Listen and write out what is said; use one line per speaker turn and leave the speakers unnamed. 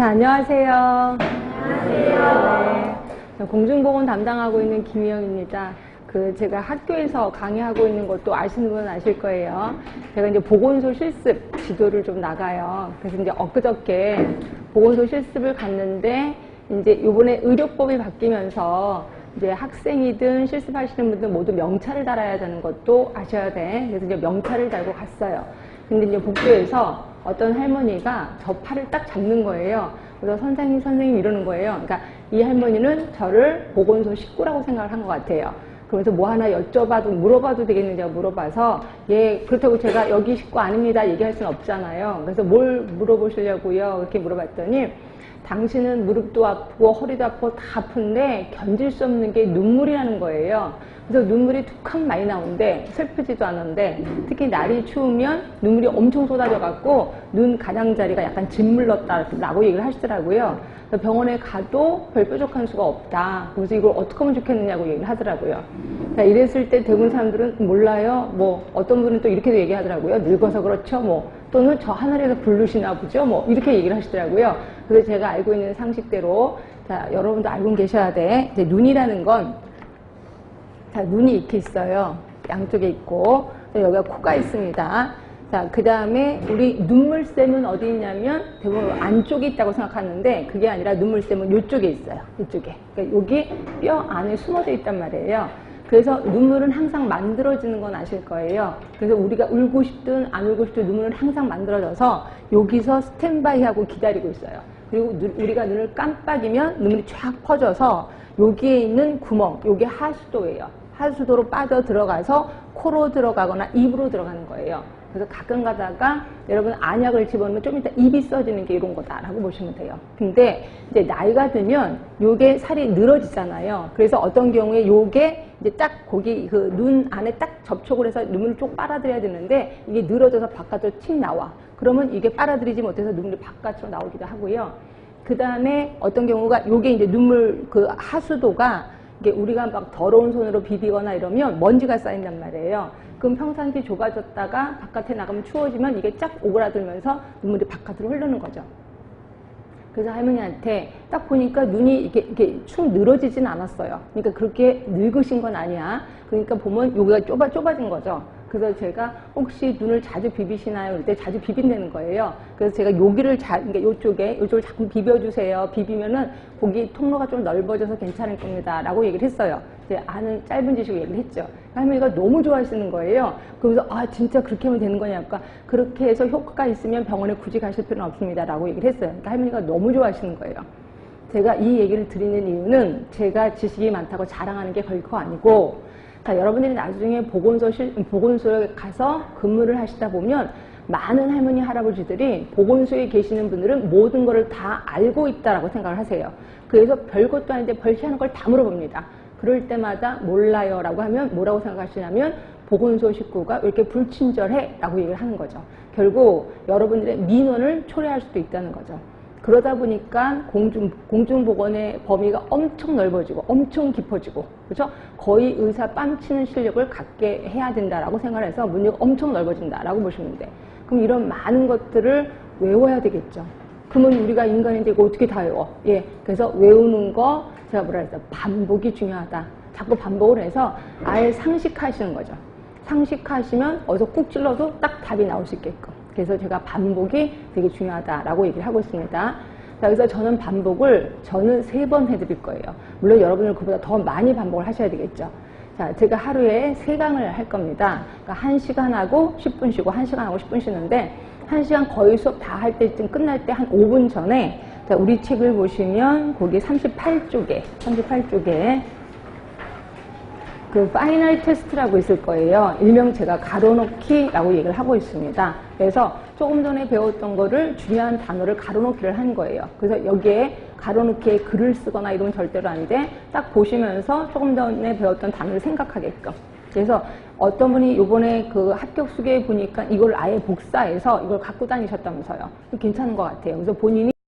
자, 안녕하세요. 안녕하세요. 네, 공중보건 담당하고 있는 김희영입니다. 제가 학교에서 강의하고 있는 것도 아시는 분은 아실 거예요. 제가 이제 보건소 실습 지도를 좀 나가요. 그래서 이제 엊그저께 보건소 실습을 갔는데, 이제 요번에 의료법이 바뀌면서 이제 학생이든 실습하시는 분들 모두 명찰을 달아야 되는 것도 아셔야 돼. 그래서 이제 명찰을 달고 갔어요. 근데 이제 복도에서 어떤 할머니가 저 팔을 딱 잡는 거예요. 그래서 선생님 이러는 거예요. 그러니까 이 할머니는 저를 보건소 식구라고 생각을 한 것 같아요. 그래서 뭐 하나 물어봐도 되겠는지 물어봐서, 예, 그렇다고 제가 여기 식구 아닙니다 얘기할 수는 없잖아요. 그래서 뭘 물어보시려고요? 이렇게 물어봤더니, 당신은 무릎도 아프고 허리도 아프고 다 아픈데 견딜 수 없는 게 눈물이 나는 거예요. 그래서 눈물이 툭하면 많이 나오는데 슬프지도 않은데, 특히 날이 추우면 눈물이 엄청 쏟아져갖고 눈 가장자리가 약간 짓물렀다라고 얘기를 하시더라고요. 그래서 병원에 가도 별 뾰족한 수가 없다. 그래서 이걸 어떻게 하면 좋겠느냐고 얘기를 하더라고요. 자, 이랬을 때 대부분 사람들은 몰라요. 뭐 어떤 분은 또 이렇게도 얘기하더라고요. 늙어서 그렇죠. 뭐 또는 저 하늘에서 부르시나 보죠. 뭐 이렇게 얘기를 하시더라고요. 그래서 제가 알고 있는 상식대로, 자, 여러분도 알고 계셔야 돼. 이제 눈이라는 건, 자, 눈이 이렇게 있어요. 양쪽에 있고, 여기가 코가 있습니다. 자, 그 다음에 우리 눈물샘은 어디 있냐면 대부분 안쪽에 있다고 생각하는데, 그게 아니라 눈물샘은 이쪽에 있어요. 이쪽에. 그러니까 여기 뼈 안에 숨어져 있단 말이에요. 그래서 눈물은 항상 만들어지는 건 아실 거예요. 그래서 우리가 울고 싶든 안 울고 싶든 눈물은 항상 만들어져서 여기서 스탠바이하고 기다리고 있어요. 그리고 우리가 눈을 깜빡이면 눈물이 쫙 퍼져서 여기에 있는 구멍, 여기 하수도예요. 하수도로 빠져 들어가서 코로 들어가거나 입으로 들어가는 거예요. 그래서 가끔 가다가 여러분 안약을 집어넣으면 좀 이따 입이 써지는 게 이런 거다라고 보시면 돼요. 근데 이제 나이가 들면 요게 살이 늘어지잖아요. 그래서 어떤 경우에 요게 이제 딱 거기 그 눈 안에 딱 접촉을 해서 눈물을 쭉 빨아들여야 되는데 이게 늘어져서 바깥으로 틱 나와. 그러면 이게 빨아들이지 못해서 눈물이 바깥으로 나오기도 하고요. 그 다음에 어떤 경우가 요게 이제 눈물 그 하수도가 이게 우리가 막 더러운 손으로 비비거나 이러면 먼지가 쌓인단 말이에요. 그럼 평상시 좁아졌다가 바깥에 나가면 추워지면 이게 쫙 오그라들면서 눈물이 바깥으로 흐르는 거죠. 그래서 할머니한테 딱 보니까 눈이 이렇게 축 늘어지진 않았어요. 그러니까 그렇게 늙으신 건 아니야. 그러니까 보면 여기가 좁아진 거죠. 그래서 제가 혹시 눈을 자주 비비시나요? 그럴 때 자주 비빈다는 거예요. 그래서 제가 여기를 그러니까 요쪽을 자꾸 비벼주세요. 비비면은 거기 통로가 좀 넓어져서 괜찮을 겁니다. 라고 얘기를 했어요. 이제 아는 짧은 지식으로 얘기를 했죠. 할머니가 너무 좋아하시는 거예요. 그러면서, 아, 진짜 그렇게 하면 되는 거냐니까, 그렇게 해서 효과가 있으면 병원에 굳이 가실 필요는 없습니다. 라고 얘기를 했어요. 그러니까 할머니가 너무 좋아하시는 거예요. 제가 이 얘기를 드리는 이유는 제가 지식이 많다고 자랑하는 게 결코 아니고, 자, 여러분들이 나중에 보건소에 가서 근무를 하시다 보면 많은 할머니, 할아버지들이 보건소에 계시는 분들은 모든 것을 다 알고 있다라고 생각을 하세요. 그래서 별것도 아닌데 별시하는 걸 다 물어봅니다. 그럴 때마다 몰라요 라고 하면 뭐라고 생각하시냐면 보건소 식구가 왜 이렇게 불친절해? 라고 얘기를 하는 거죠. 결국 여러분들의 민원을 초래할 수도 있다는 거죠. 그러다 보니까 공중보건의 범위가 엄청 넓어지고 엄청 깊어지고, 그렇죠? 거의 의사 뺨치는 실력을 갖게 해야 된다라고 생각해서 문제가 엄청 넓어진다라고 보시면 돼. 그럼 이런 많은 것들을 외워야 되겠죠. 그러면 우리가 인간인데 이거 어떻게 다 외워? 예, 그래서 외우는 거 제가 뭐라 했어요? 반복이 중요하다. 자꾸 반복을 해서 아예 상식하시는 거죠. 상식하시면 어디서 꾹 찔러도 딱 답이 나올 수 있게끔. 그래서 제가 반복이 되게 중요하다라고 얘기를 하고 있습니다. 자, 그래서 저는 반복을 3번 해드릴 거예요. 물론 여러분은 그보다 더 많이 반복을 하셔야 되겠죠. 자, 제가 하루에 3강을 할 겁니다. 그러니까 1시간 하고 10분 쉬고 1시간 하고 10분 쉬는데 1시간 거의 수업 다 할 때쯤 끝날 때 한 5분 전에, 자, 우리 책을 보시면 거기 38쪽에 그 파이널 테스트라고 있을 거예요. 일명 제가 가로놓기라고 얘기를 하고 있습니다. 그래서 조금 전에 배웠던 거를 중요한 단어를 가로놓기를 한 거예요. 그래서 여기에 가로놓기에 글을 쓰거나 이러면 절대로 안 돼. 딱 보시면서 조금 전에 배웠던 단어를 생각하게끔. 그래서 어떤 분이 요번에 그 합격 수계에 보니까 이걸 아예 복사해서 이걸 갖고 다니셨다면서요. 괜찮은 것 같아요. 그래서 본인이